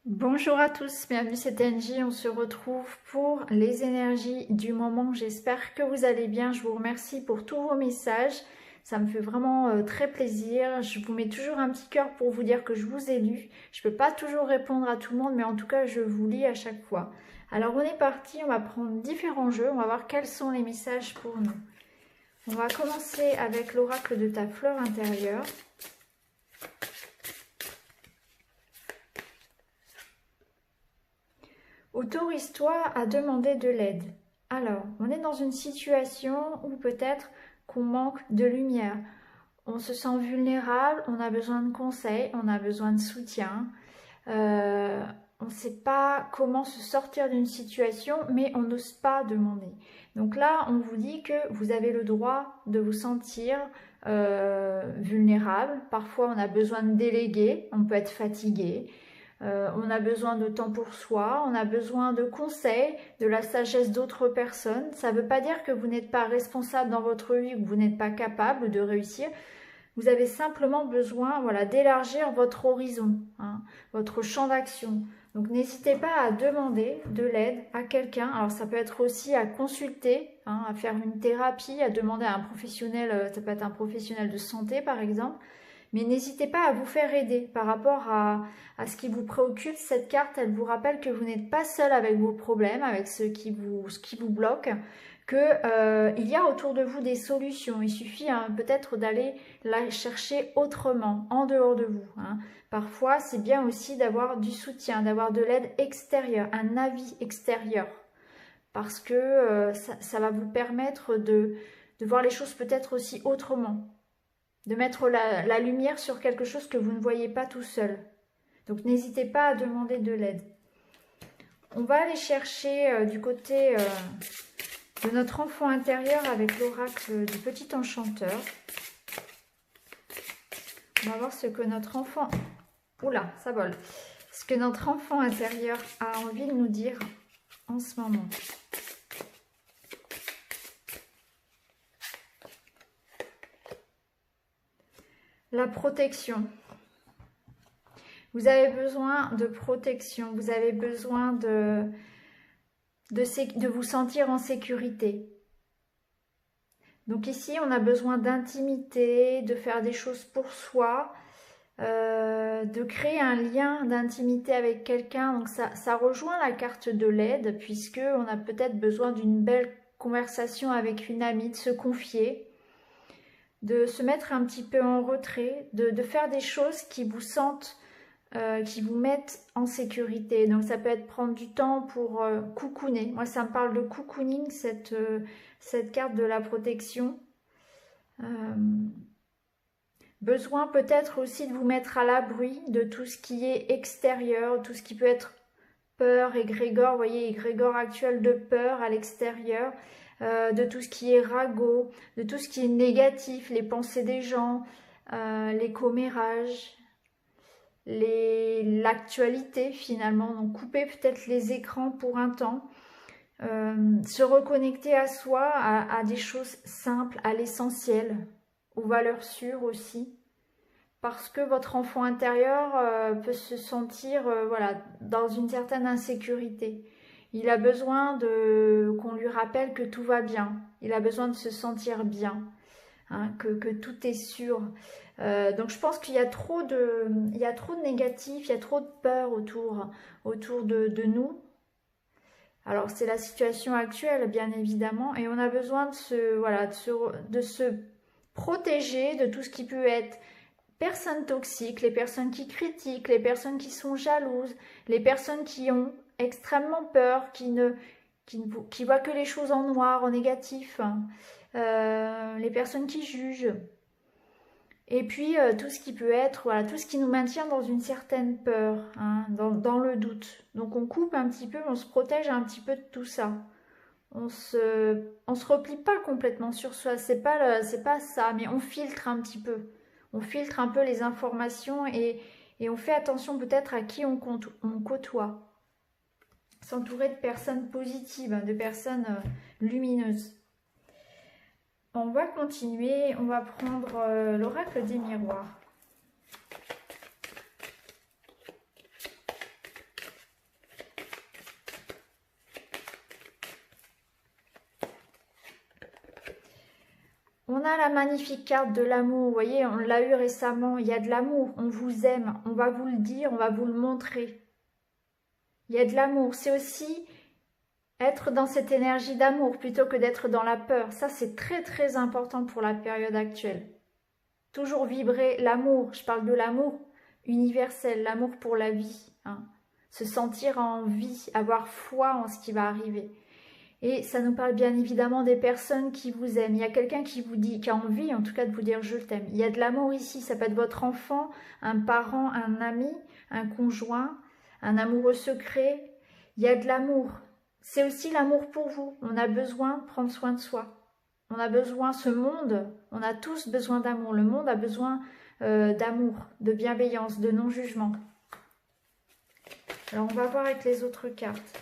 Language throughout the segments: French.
Bonjour à tous, bienvenue c'est Angie, on se retrouve pour les énergies du moment. J'espère que vous allez bien, je vous remercie pour tous vos messages, ça me fait vraiment très plaisir. Je vous mets toujours un petit cœur pour vous dire que je vous ai lu. Je ne peux pas toujours répondre à tout le monde, mais en tout cas je vous lis à chaque fois. Alors on est parti, on va prendre différents jeux, on va voir quels sont les messages pour nous. On va commencer avec l'oracle de ta fleur intérieure. Autorise-toi à demander de l'aide. Alors, on est dans une situation où peut-être qu'on manque de lumière. On se sent vulnérable, on a besoin de conseils, on a besoin de soutien. On ne sait pas comment se sortir d'une situation, mais on n'ose pas demander. Donc là, on vous dit que vous avez le droit de vous sentir vulnérable. Parfois, on a besoin de déléguer, on peut être fatigué. On a besoin de temps pour soi, on a besoin de conseils, de la sagesse d'autres personnes. Ça ne veut pas dire que vous n'êtes pas responsable dans votre vie ou que vous n'êtes pas capable de réussir. Vous avez simplement besoin d'élargir votre horizon, votre champ d'action. Donc n'hésitez pas à demander de l'aide à quelqu'un. Alors ça peut être aussi à consulter, à faire une thérapie, à demander à un professionnel, ça peut être un professionnel de santé par exemple. Mais n'hésitez pas à vous faire aider par rapport à ce qui vous préoccupe. Cette carte, elle vous rappelle que vous n'êtes pas seul avec vos problèmes, avec ce qui vous bloque, qu'il y a autour de vous des solutions. Il suffit peut-être d'aller la chercher autrement, en dehors de vous. Parfois, c'est bien aussi d'avoir du soutien, d'avoir de l'aide extérieure, un avis extérieur. Parce que ça va vous permettre de voir les choses peut-être aussi autrement. De mettre la lumière sur quelque chose que vous ne voyez pas tout seul. Donc n'hésitez pas à demander de l'aide. On va aller chercher du côté de notre enfant intérieur avec l'oracle du petit enchanteur. On va voir ce que notre enfant... Oula, ça vole. Ce que notre enfant intérieur a envie de nous dire en ce moment. La protection. Vous avez besoin de protection, vous avez besoin de vous sentir en sécurité. Donc ici, on a besoin d'intimité, de faire des choses pour soi, de créer un lien d'intimité avec quelqu'un. Donc ça rejoint la carte de l'aide, puisqu'on a peut-être besoin d'une belle conversation avec une amie, de se confier, de se mettre un petit peu en retrait, de faire des choses qui vous sentent, qui vous mettent en sécurité. Donc ça peut être prendre du temps pour coucouner. Moi ça me parle de cocooning, cette carte de la protection. Besoin peut-être aussi de vous mettre à l'abri de tout ce qui est extérieur, tout ce qui peut être peur, égrégore, vous voyez, égrégore actuel de peur à l'extérieur, de tout ce qui est ragot, de tout ce qui est négatif, les pensées des gens, les commérages, l'actualité finalement. Donc couper peut-être les écrans pour un temps, se reconnecter à soi, à des choses simples, à l'essentiel, aux valeurs sûres aussi. Parce que votre enfant intérieur peut se sentir dans une certaine insécurité. Il a besoin qu'on lui rappelle que tout va bien. Il a besoin de se sentir bien, que tout est sûr. Donc je pense qu'il y a trop de négatifs, il y a trop de peur autour de nous. Alors c'est la situation actuelle bien évidemment, et on a besoin de se protéger de tout ce qui peut être personnes toxiques, les personnes qui critiquent, les personnes qui sont jalouses, les personnes qui ont extrêmement peur, qui voient que les choses en noir, en négatif, les personnes qui jugent. Et puis tout ce qui peut être, tout ce qui nous maintient dans une certaine peur, dans le doute. Donc on coupe un petit peu, on se protège un petit peu de tout ça. On se replie pas complètement sur soi, c'est pas ça, mais on filtre un petit peu. On filtre un peu les informations et on fait attention peut-être à qui on côtoie. S'entourer de personnes positives, de personnes lumineuses. On va continuer, on va prendre l'oracle des miroirs. On a la magnifique carte de l'amour, vous voyez, on l'a eu récemment, il y a de l'amour, on vous aime, on va vous le dire, on va vous le montrer. Il y a de l'amour, c'est aussi être dans cette énergie d'amour plutôt que d'être dans la peur. Ça, c'est très très important pour la période actuelle. Toujours vibrer l'amour, je parle de l'amour universel, l'amour pour la vie. Hein. Se sentir en vie, avoir foi en ce qui va arriver. Et ça nous parle bien évidemment des personnes qui vous aiment. Il y a quelqu'un qui vous dit, qui a envie en tout cas de vous dire je t'aime. Il y a de l'amour ici, ça peut être votre enfant, un parent, un ami, un conjoint, un amoureux secret. Il y a de l'amour. C'est aussi l'amour pour vous. On a besoin de prendre soin de soi. On a besoin, ce monde, on a tous besoin d'amour. Le monde a besoin d'amour, de bienveillance, de non-jugement. Alors on va voir avec les autres cartes.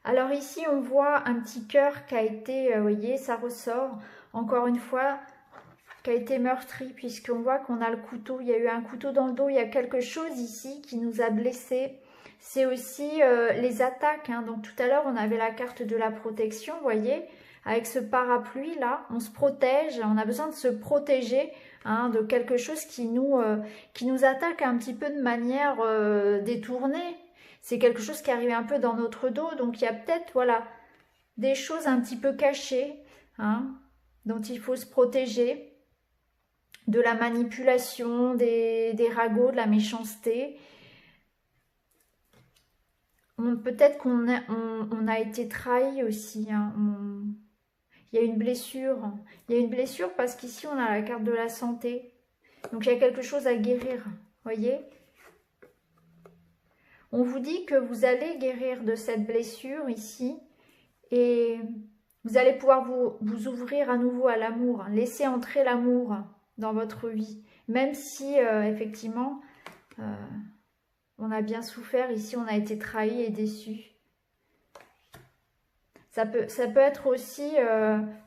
Alors ici, on voit un petit cœur qui a été, vous voyez, ça ressort, encore une fois, qui a été meurtri, puisqu'on voit qu'on a le couteau, il y a eu un couteau dans le dos, il y a quelque chose ici qui nous a blessés. C'est aussi les attaques, hein. Donc tout à l'heure, on avait la carte de la protection, vous voyez, avec ce parapluie là, on se protège, on a besoin de se protéger hein, de quelque chose qui nous attaque un petit peu de manière détournée. C'est quelque chose qui arrive un peu dans notre dos, donc il y a peut-être voilà, des choses un petit peu cachées hein, dont il faut se protéger, de la manipulation, des ragots, de la méchanceté. Peut-être qu'on a été trahi aussi. Hein, il y a une blessure. Il y a une blessure parce qu'ici on a la carte de la santé. Donc il y a quelque chose à guérir. Voyez ? On vous dit que vous allez guérir de cette blessure ici et vous allez pouvoir vous ouvrir à nouveau à l'amour, laisser entrer l'amour dans votre vie, même si effectivement on a bien souffert ici, on a été trahi et déçu. Ça peut être aussi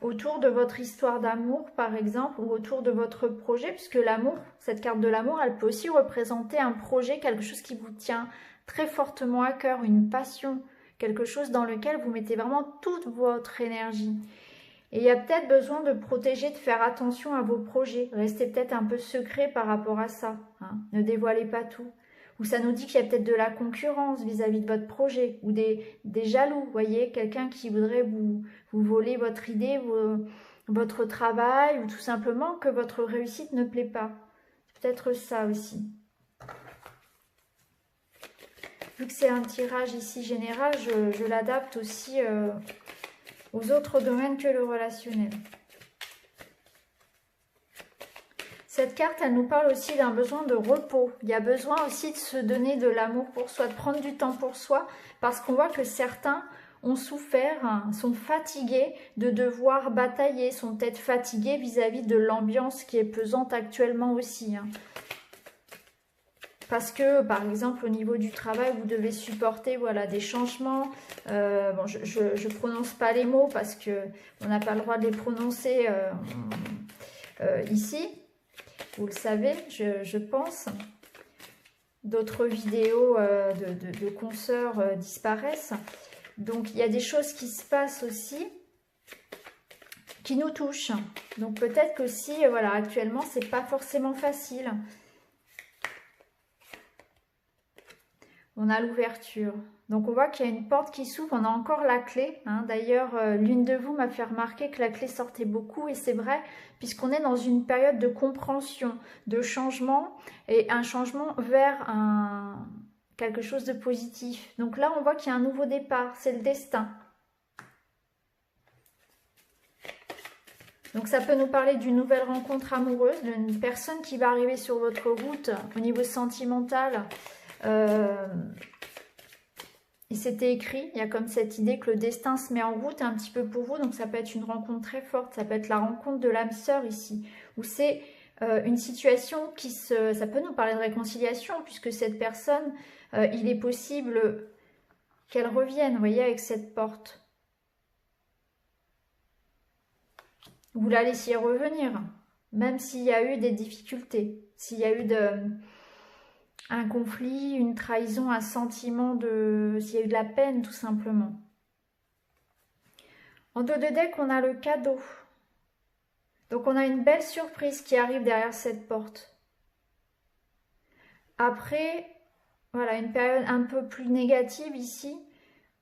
autour de votre histoire d'amour par exemple ou autour de votre projet, puisque l'amour, cette carte de l'amour, elle peut aussi représenter un projet, quelque chose qui vous tient très fortement à cœur, une passion, quelque chose dans lequel vous mettez vraiment toute votre énergie. Et il y a peut-être besoin de protéger, de faire attention à vos projets. Restez peut-être un peu secret par rapport à ça. Hein. Ne dévoilez pas tout. Ou ça nous dit qu'il y a peut-être de la concurrence vis-à-vis de votre projet. Ou des jaloux, vous voyez, quelqu'un qui voudrait vous voler votre idée, votre travail, ou tout simplement que votre réussite ne plaît pas. C'est peut-être ça aussi. Vu que c'est un tirage ici général, je l'adapte aussi aux autres domaines que le relationnel. Cette carte, elle nous parle aussi d'un besoin de repos. Il y a besoin aussi de se donner de l'amour pour soi, de prendre du temps pour soi, parce qu'on voit que certains ont souffert, hein, sont fatigués de devoir batailler, sont peut-être fatigués vis-à-vis de l'ambiance qui est pesante actuellement aussi. Hein. Parce que, par exemple, au niveau du travail, vous devez supporter voilà, des changements. Bon, je ne prononce pas les mots parce qu'on n'a pas le droit de les prononcer ici. Vous le savez, je pense. D'autres vidéos de consoeurs disparaissent. Donc, il y a des choses qui se passent aussi qui nous touchent. Donc, peut-être que si, voilà, actuellement, c'est pas forcément facile. On a l'ouverture. Donc, on voit qu'il y a une porte qui s'ouvre. On a encore la clé. Hein. D'ailleurs, l'une de vous m'a fait remarquer que la clé sortait beaucoup. Et c'est vrai, puisqu'on est dans une période de compréhension, de changement. Et un changement vers quelque chose de positif. Donc là, on voit qu'il y a un nouveau départ. C'est le destin. Donc, ça peut nous parler d'une nouvelle rencontre amoureuse, d'une personne qui va arriver sur votre route au niveau sentimental. Il s'était écrit, il y a comme cette idée que le destin se met en route un petit peu pour vous, donc ça peut être une rencontre très forte, ça peut être la rencontre de l'âme sœur ici, où c'est une situation ça peut nous parler de réconciliation, puisque cette personne, il est possible qu'elle revienne, vous voyez, avec cette porte. vous la laissiez revenir, même s'il y a eu des difficultés, s'il y a eu un conflit, une trahison, un sentiment s'il y a eu de la peine tout simplement. En dos de deck, on a le cadeau. Donc on a une belle surprise qui arrive derrière cette porte. Après, voilà, une période un peu plus négative ici,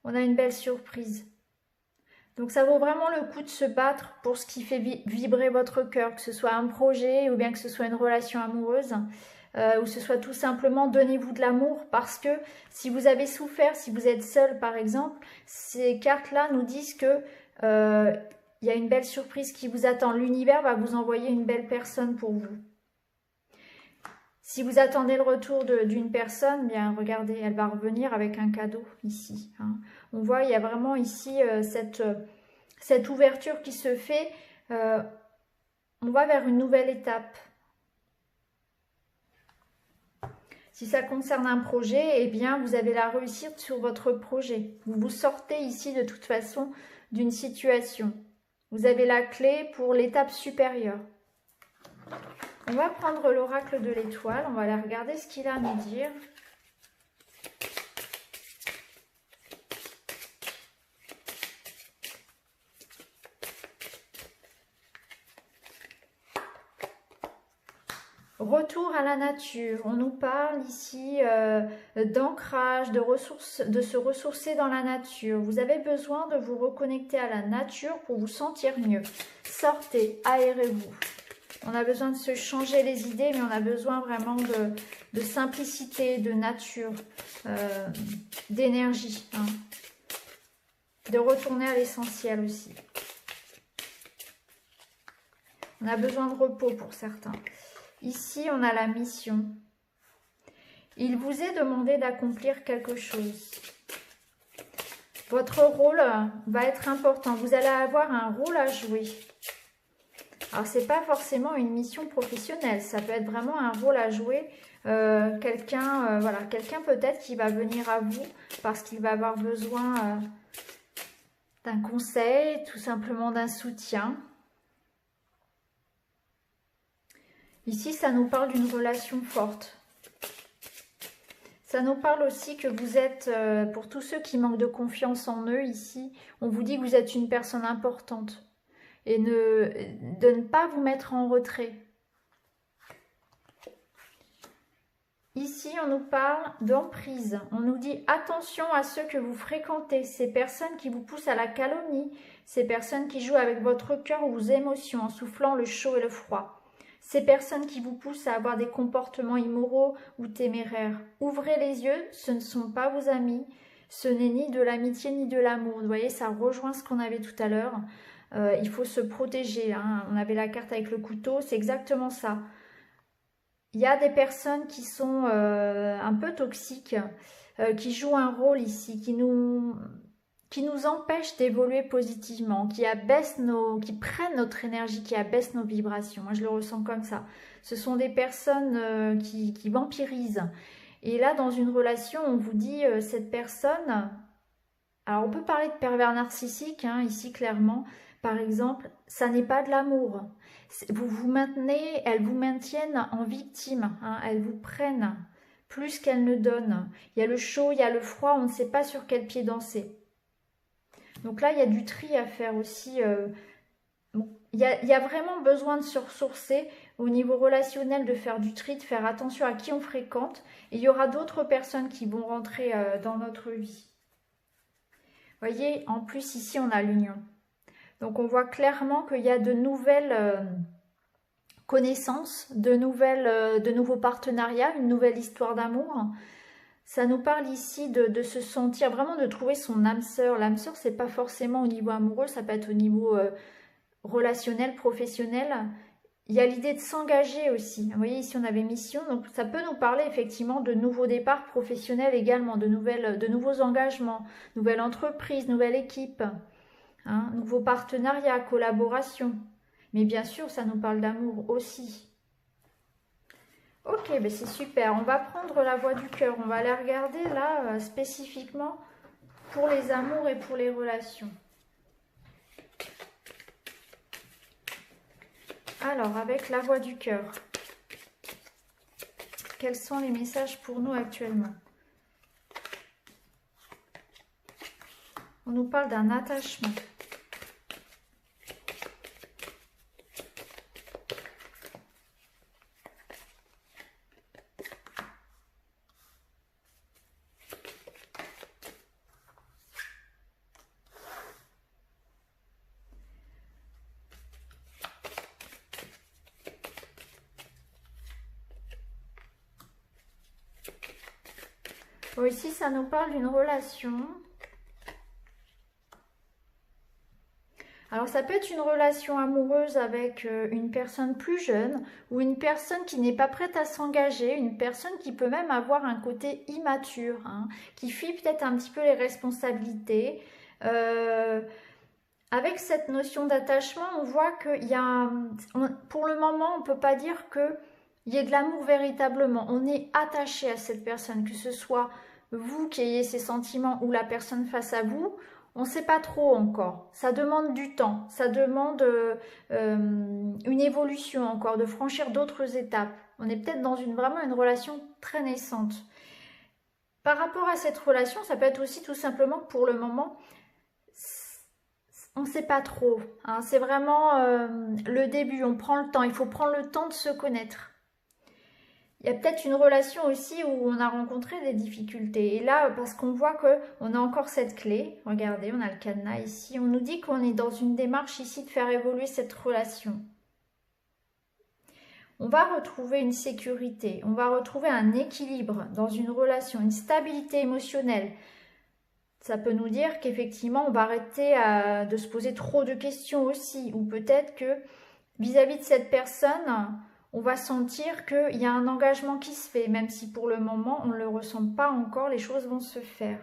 on a une belle surprise. Donc ça vaut vraiment le coup de se battre pour ce qui fait vibrer votre cœur, que ce soit un projet ou bien que ce soit une relation amoureuse, ou ce soit tout simplement donnez-vous de l'amour, parce que si vous avez souffert, si vous êtes seul par exemple, ces cartes-là nous disent que il y a une belle surprise qui vous attend. L'univers va vous envoyer une belle personne pour vous. Si vous attendez le retour d'une personne, bien regardez, elle va revenir avec un cadeau ici. Hein. On voit, il y a vraiment ici cette ouverture qui se fait. On va vers une nouvelle étape. Si ça concerne un projet, eh bien, vous avez la réussite sur votre projet. Vous vous sortez ici de toute façon d'une situation. Vous avez la clé pour l'étape supérieure. On va prendre l'oracle de l'étoile, on va aller regarder ce qu'il a à nous dire. Retour à la nature. On nous parle ici d'ancrage, de se ressourcer dans la nature. Vous avez besoin de vous reconnecter à la nature pour vous sentir mieux. Sortez, aérez-vous. On a besoin de se changer les idées, mais on a besoin vraiment de simplicité, de nature, d'énergie. Hein. De retourner à l'essentiel aussi. On a besoin de repos pour certains. Ici, on a la mission. Il vous est demandé d'accomplir quelque chose. Votre rôle va être important. Vous allez avoir un rôle à jouer. Alors, ce n'est pas forcément une mission professionnelle. Ça peut être vraiment un rôle à jouer. Quelqu'un voilà, quelqu'un peut-être qui va venir à vous parce qu'il va avoir besoin d'un conseil, tout simplement d'un soutien. Ici, ça nous parle d'une relation forte. Ça nous parle aussi que vous êtes, pour tous ceux qui manquent de confiance en eux, ici, on vous dit que vous êtes une personne importante. Et de ne pas vous mettre en retrait. Ici, on nous parle d'emprise. On nous dit attention à ceux que vous fréquentez, ces personnes qui vous poussent à la calomnie, ces personnes qui jouent avec votre cœur ou vos émotions en soufflant le chaud et le froid. Ces personnes qui vous poussent à avoir des comportements immoraux ou téméraires. Ouvrez les yeux, ce ne sont pas vos amis, ce n'est ni de l'amitié ni de l'amour. Vous voyez, ça rejoint ce qu'on avait tout à l'heure. Il faut se protéger. Hein. On avait la carte avec le couteau, c'est exactement ça. Il y a des personnes qui sont un peu toxiques, qui jouent un rôle ici, qui nous empêchent d'évoluer positivement, qui prennent notre énergie, qui abaissent nos vibrations. Moi, je le ressens comme ça. Ce sont des personnes qui vampirisent. Et là, dans une relation, on vous dit, cette personne... Alors, on peut parler de pervers narcissique, hein, ici, clairement. Par exemple, ça n'est pas de l'amour. Vous vous maintenez, elles vous maintiennent en victime. Hein, elles vous prennent plus qu'elles ne donnent. Il y a le chaud, il y a le froid, on ne sait pas sur quel pied danser. Donc là, il y a du tri à faire aussi. Il y a vraiment besoin de se ressourcer au niveau relationnel, de faire du tri, de faire attention à qui on fréquente. Et il y aura d'autres personnes qui vont rentrer dans notre vie. Vous voyez, en plus, ici, on a l'union. Donc, on voit clairement qu'il y a de nouvelles connaissances, de nouveaux partenariats, une nouvelle histoire d'amour. Ça nous parle ici de se sentir, vraiment de trouver son âme sœur. L'âme sœur, c'est pas forcément au niveau amoureux, ça peut être au niveau relationnel, professionnel. Il y a l'idée de s'engager aussi. Vous voyez, ici, on avait mission. Donc, ça peut nous parler effectivement de nouveaux départs professionnels également, de nouveaux engagements, nouvelle entreprise, nouvelle équipe. Hein, nouveaux partenariats, collaboration. Mais bien sûr, ça nous parle d'amour aussi. Ok, ben c'est super. On va prendre la voie du cœur. On va aller regarder là, spécifiquement, pour les amours et pour les relations. Alors, avec la voix du cœur, quels sont les messages pour nous actuellement? On nous parle d'un attachement. Bon, ici, ça nous parle d'une relation. Alors, ça peut être une relation amoureuse avec une personne plus jeune ou une personne qui n'est pas prête à s'engager, une personne qui peut même avoir un côté immature, hein, qui fuit peut-être un petit peu les responsabilités. Avec cette notion d'attachement, on voit qu'il y a, pour le moment, on ne peut pas dire qu'il y ait de l'amour véritablement. On est attaché à cette personne, que ce soit vous qui ayez ces sentiments ou la personne face à vous. On ne sait pas trop encore. Ça demande du temps, ça demande une évolution encore, de franchir d'autres étapes. On est peut-être dans vraiment une relation très naissante. Par rapport à cette relation, ça peut être aussi tout simplement que pour le moment, on ne sait pas trop. Hein. C'est vraiment le début, on prend le temps. Il faut prendre le temps de se connaître. Il y a peut-être une relation aussi où on a rencontré des difficultés. Et là, parce qu'on voit qu'on a encore cette clé. Regardez, on a le cadenas ici. On nous dit qu'on est dans une démarche ici de faire évoluer cette relation. On va retrouver une sécurité. On va retrouver un équilibre dans une relation, une stabilité émotionnelle. Ça peut nous dire qu'effectivement, on va arrêter de se poser trop de questions aussi. Ou peut-être que vis-à-vis de cette personne, on va sentir qu'il y a un engagement qui se fait. Même si pour le moment, on ne le ressent pas encore, les choses vont se faire.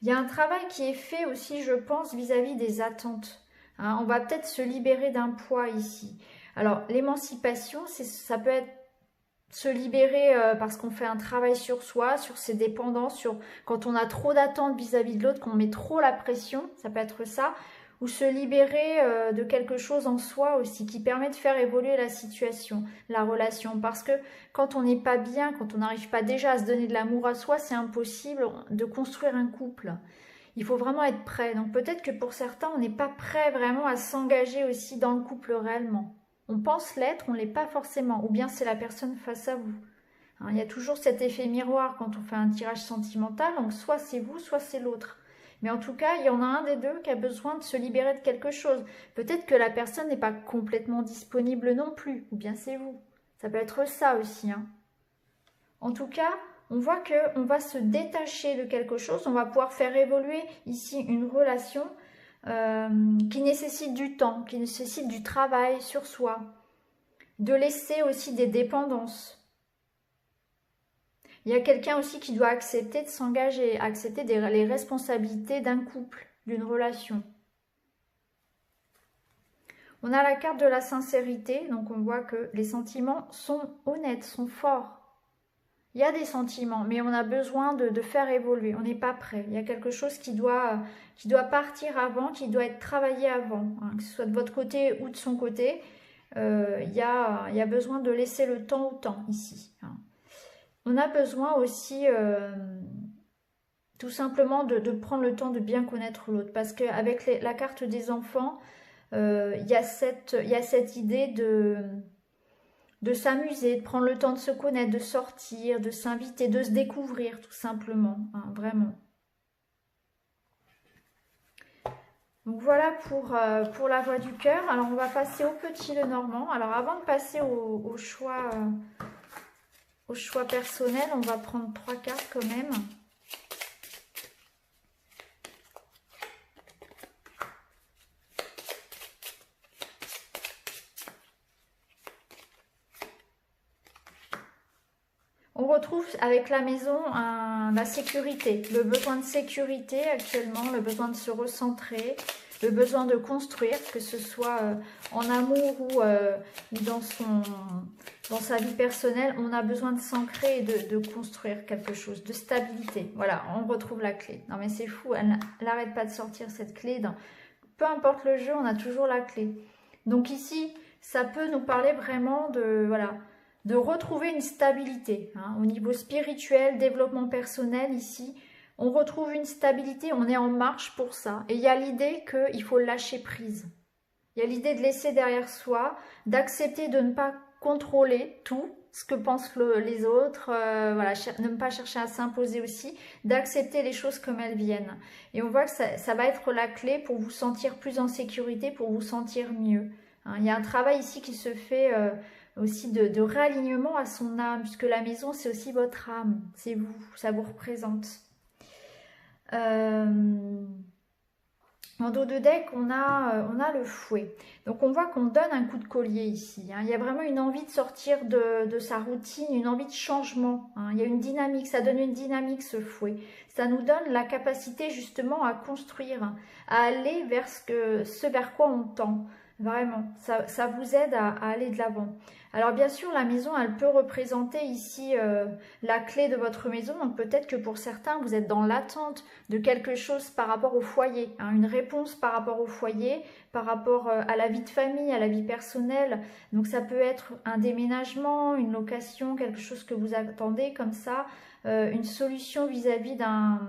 Il y a un travail qui est fait aussi, je pense, vis-à-vis des attentes. Hein, on va peut-être se libérer d'un poids ici. Alors, l'émancipation, ça peut être se libérer parce qu'on fait un travail sur soi, sur ses dépendances, quand on a trop d'attentes vis-à-vis de l'autre, qu'on met trop la pression, ça peut être ça, ou se libérer de quelque chose en soi aussi, qui permet de faire évoluer la situation, la relation, parce que quand on n'est pas bien, quand on n'arrive pas déjà à se donner de l'amour à soi, c'est impossible de construire un couple. Il faut vraiment être prêt, donc peut-être que pour certains, on n'est pas prêt vraiment à s'engager aussi dans le couple réellement. On pense l'être, on ne l'est pas forcément. Ou bien c'est la personne face à vous. Hein, il y a toujours cet effet miroir quand on fait un tirage sentimental. Donc soit c'est vous, soit c'est l'autre. Mais en tout cas, il y en a un des deux qui a besoin de se libérer de quelque chose. Peut-être que la personne n'est pas complètement disponible non plus. Ou bien c'est vous. Ça peut être ça aussi. Hein. En tout cas, on voit qu'on va se détacher de quelque chose. On va pouvoir faire évoluer ici une relation qui nécessite du temps, qui nécessite du travail sur soi, de laisser aussi des dépendances. Il y a quelqu'un aussi qui doit accepter de s'engager, accepter les responsabilités d'un couple, d'une relation. On a la carte de la sincérité, donc on voit que les sentiments sont honnêtes, sont forts. Il y a des sentiments, mais on a besoin de faire évoluer. On n'est pas prêt. Il y a quelque chose qui doit partir avant, qui doit être travaillé avant. Hein, que ce soit de votre côté ou de son côté, il y a besoin de laisser le temps au temps ici. Hein. On a besoin aussi tout simplement de prendre le temps de bien connaître l'autre. Parce qu'avec la carte des enfants, il y a cette idée de s'amuser, de prendre le temps de se connaître, de sortir, de s'inviter, de se découvrir tout simplement, hein, vraiment. Donc voilà pour la voix du cœur. Alors on va passer au petit Lenormand. Alors avant de passer au choix personnel, on va prendre 3 cartes quand même. On retrouve avec la maison la sécurité, le besoin de sécurité actuellement, le besoin de se recentrer, le besoin de construire, que ce soit en amour ou dans sa vie personnelle. On a besoin de s'ancrer et de construire quelque chose, de stabilité. Voilà, on retrouve la clé. Non mais c'est fou, elle n'arrête pas de sortir cette clé. Peu importe le jeu, on a toujours la clé. Donc ici, ça peut nous parler vraiment de, voilà, de retrouver une stabilité. Hein, au niveau spirituel, développement personnel, ici, on retrouve une stabilité, on est en marche pour ça. Et il y a l'idée qu'il faut lâcher prise. Il y a l'idée de laisser derrière soi, d'accepter de ne pas contrôler tout, ce que pensent les autres, voilà, ne pas chercher à s'imposer aussi, d'accepter les choses comme elles viennent. Et on voit que ça va être la clé pour vous sentir plus en sécurité, pour vous sentir mieux. Hein, il y a un travail ici qui se fait aussi de réalignement à son âme, puisque la maison, c'est aussi votre âme, c'est vous, ça vous représente. En dos de deck, on a le fouet. Donc on voit qu'on donne un coup de collier ici. Hein. Il y a vraiment une envie de sortir de sa routine, une envie de changement. Hein. Il y a une dynamique, ça donne une dynamique ce fouet. Ça nous donne la capacité justement à construire, à aller vers ce vers quoi on tend. Vraiment, ça vous aide à aller de l'avant. Alors bien sûr, la maison, elle peut représenter ici la clé de votre maison. Donc peut-être que pour certains, vous êtes dans l'attente de quelque chose par rapport au foyer. Hein, une réponse par rapport au foyer, par rapport à la vie de famille, à la vie personnelle. Donc ça peut être un déménagement, une location, quelque chose que vous attendez comme ça. Une solution vis-à-vis d'un...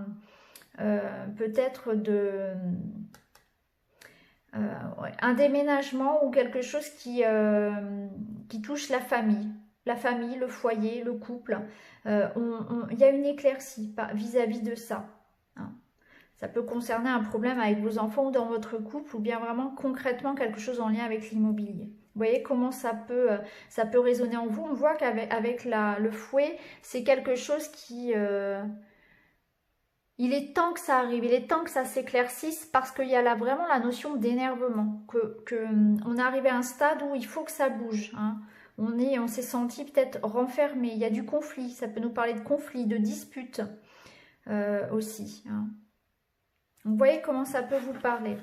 peut-être de... un déménagement ou quelque chose qui touche la famille, le foyer, le couple. Il y a une éclaircie vis-à-vis de ça. Hein. Ça peut concerner un problème avec vos enfants ou dans votre couple, ou bien vraiment concrètement quelque chose en lien avec l'immobilier. Vous voyez comment ça peut résonner en vous. On voit qu'avec le fouet, c'est quelque chose qui... il est temps que ça arrive, il est temps que ça s'éclaircisse parce qu'il y a là vraiment la notion d'énervement, on est arrivé à un stade où il faut que ça bouge. Hein. On s'est senti peut-être renfermé, il y a du conflit, ça peut nous parler de conflit, de dispute aussi. Hein. Vous voyez comment ça peut vous parler.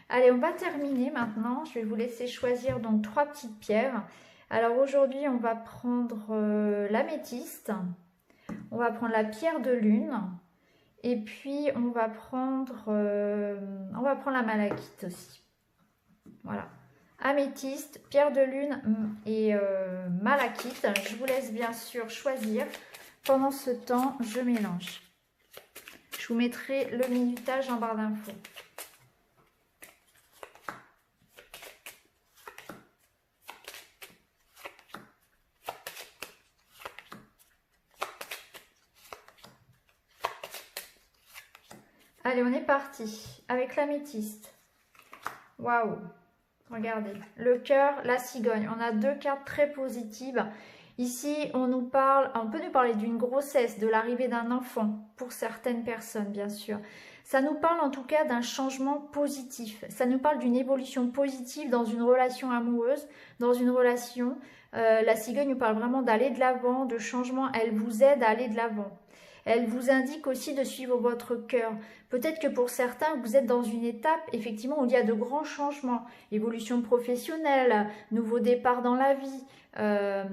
Allez, on va terminer maintenant, je vais vous laisser choisir donc 3 petites pierres. Alors aujourd'hui, on va prendre l'améthyste, on va prendre la pierre de lune. Et puis, on va prendre la malachite aussi. Voilà. Améthyste, pierre de lune et malachite. Je vous laisse bien sûr choisir. Pendant ce temps, je mélange. Je vous mettrai le minutage en barre d'infos. Allez, on est parti avec l'améthyste. Waouh! Regardez, le cœur, la cigogne. On a 2 cartes très positives. Ici, on peut nous parler d'une grossesse, de l'arrivée d'un enfant, pour certaines personnes, bien sûr. Ça nous parle en tout cas d'un changement positif. Ça nous parle d'une évolution positive dans une relation amoureuse, dans une relation. La cigogne nous parle vraiment d'aller de l'avant, de changement. Elle vous aide à aller de l'avant. Elle vous indique aussi de suivre votre cœur. Peut-être que pour certains, vous êtes dans une étape, effectivement, où il y a de grands changements. Évolution professionnelle, nouveau départ dans la vie.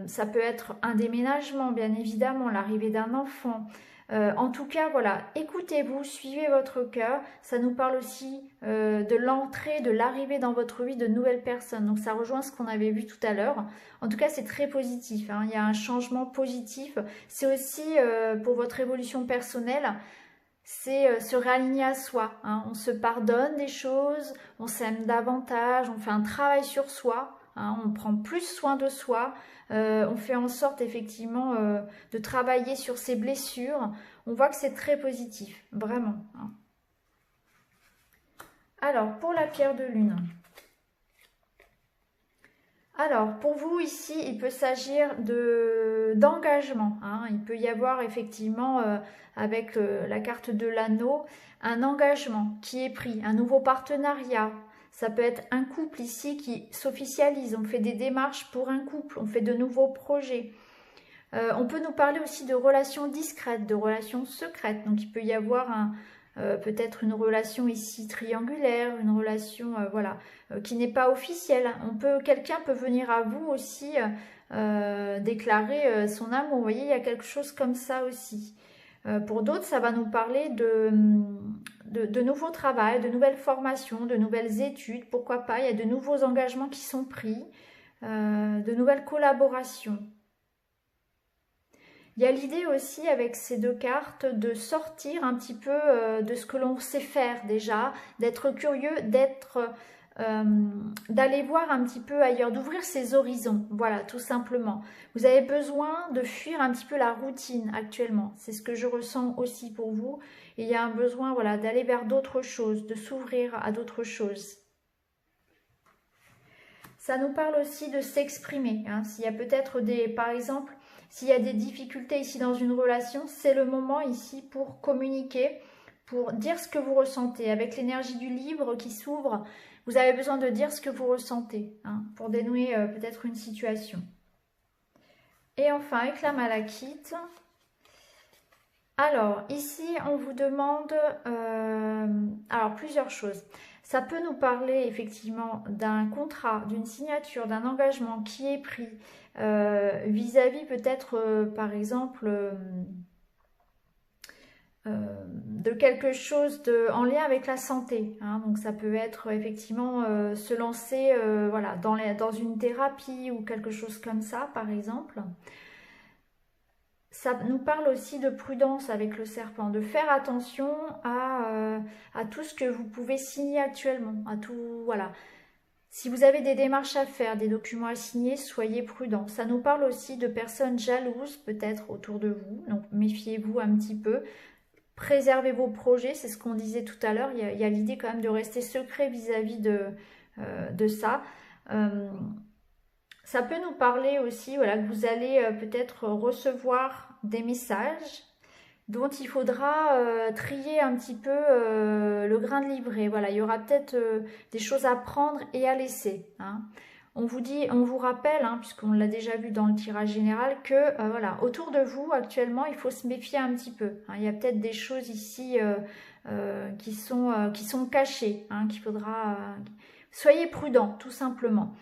Ça peut être un déménagement, bien évidemment, l'arrivée d'un enfant. En tout cas, voilà, écoutez-vous, suivez votre cœur. Ça nous parle aussi de l'entrée, de l'arrivée dans votre vie de nouvelles personnes. Donc ça rejoint ce qu'on avait vu tout à l'heure. En tout cas, c'est très positif. Hein. Il y a un changement positif. C'est aussi pour votre évolution personnelle, c'est se réaligner à soi. Hein. On se pardonne des choses, on s'aime davantage, on fait un travail sur soi. Hein, on prend plus soin de soi, on fait en sorte effectivement de travailler sur ses blessures. On voit que c'est très positif, vraiment. Hein. Alors, pour la pierre de lune. Alors, pour vous ici, il peut s'agir d'engagement. Hein. Il peut y avoir effectivement, avec la carte de l'anneau, un engagement qui est pris, un nouveau partenariat. Ça peut être un couple ici qui s'officialise, on fait des démarches pour un couple, on fait de nouveaux projets. On peut nous parler aussi de relations discrètes, de relations secrètes. Donc il peut y avoir peut-être une relation ici triangulaire, une relation voilà, qui n'est pas officielle. Quelqu'un peut venir à vous aussi déclarer son amour. Vous voyez, il y a quelque chose comme ça aussi. Pour d'autres, ça va nous parler de nouveaux travaux, de nouvelles formations, de nouvelles études, pourquoi pas. Il y a de nouveaux engagements qui sont pris. de nouvelles collaborations. Il y a l'idée aussi avec ces deux cartes de sortir un petit peu de ce que l'on sait faire déjà, d'être curieux, d'aller voir un petit peu ailleurs, d'ouvrir ses horizons, voilà, tout simplement. Vous avez besoin de fuir un petit peu la routine actuellement, c'est ce que je ressens aussi pour vous. Et il y a un besoin, voilà, d'aller vers d'autres choses, de s'ouvrir à d'autres choses. Ça nous parle aussi de s'exprimer, hein. S'il y a peut-être par exemple, s'il y a des difficultés ici dans une relation, c'est le moment ici pour communiquer, pour dire ce que vous ressentez. Avec l'énergie du livre qui s'ouvre, vous avez besoin de dire ce que vous ressentez, hein, pour dénouer peut-être une situation. Et enfin, avec la malachite, alors ici on vous demande alors plusieurs choses. Ça peut nous parler effectivement d'un contrat, d'une signature, d'un engagement qui est pris vis-à-vis peut-être par exemple de quelque chose en lien avec la santé, hein. Donc ça peut être effectivement se lancer voilà, dans une thérapie ou quelque chose comme ça par exemple. Ça nous parle aussi de prudence avec le serpent, de faire attention à tout ce que vous pouvez signer actuellement, à tout, voilà. Si vous avez des démarches à faire, des documents à signer, soyez prudents. Ça nous parle aussi de personnes jalouses peut-être autour de vous, donc méfiez-vous un petit peu. Préservez vos projets, c'est ce qu'on disait tout à l'heure, il y a l'idée quand même de rester secret vis-à-vis de ça. Ça peut nous parler aussi, voilà, que vous allez peut-être recevoir des messages dont il faudra trier un petit peu le grain de livret. Voilà, il y aura peut-être des choses à prendre et à laisser, hein. On vous rappelle, hein, puisqu'on l'a déjà vu dans le tirage général, que voilà, autour de vous actuellement, il faut se méfier un petit peu, hein. Il y a peut-être des choses ici qui sont cachées, hein, qu'il faudra. Soyez prudents, tout simplement.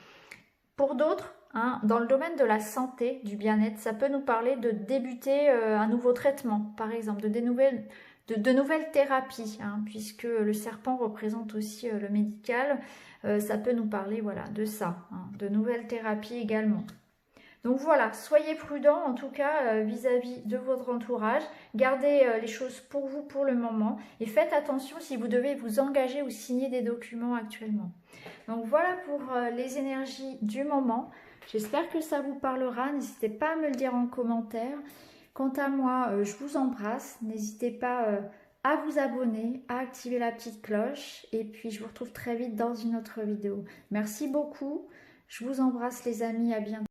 Pour d'autres, hein, dans le domaine de la santé, du bien-être, ça peut nous parler de débuter un nouveau traitement, par exemple, de nouvelles thérapies, hein, puisque le serpent représente aussi le médical. Ça peut nous parler, voilà, de ça, hein, de nouvelles thérapies également. Donc voilà, soyez prudents en tout cas vis-à-vis de votre entourage. Gardez les choses pour vous pour le moment et faites attention si vous devez vous engager ou signer des documents actuellement. Donc voilà pour les énergies du moment. J'espère que ça vous parlera. N'hésitez pas à me le dire en commentaire. Quant à moi, je vous embrasse. N'hésitez pas à vous abonner, à activer la petite cloche. Et puis je vous retrouve très vite dans une autre vidéo. Merci beaucoup. Je vous embrasse les amis. À bientôt.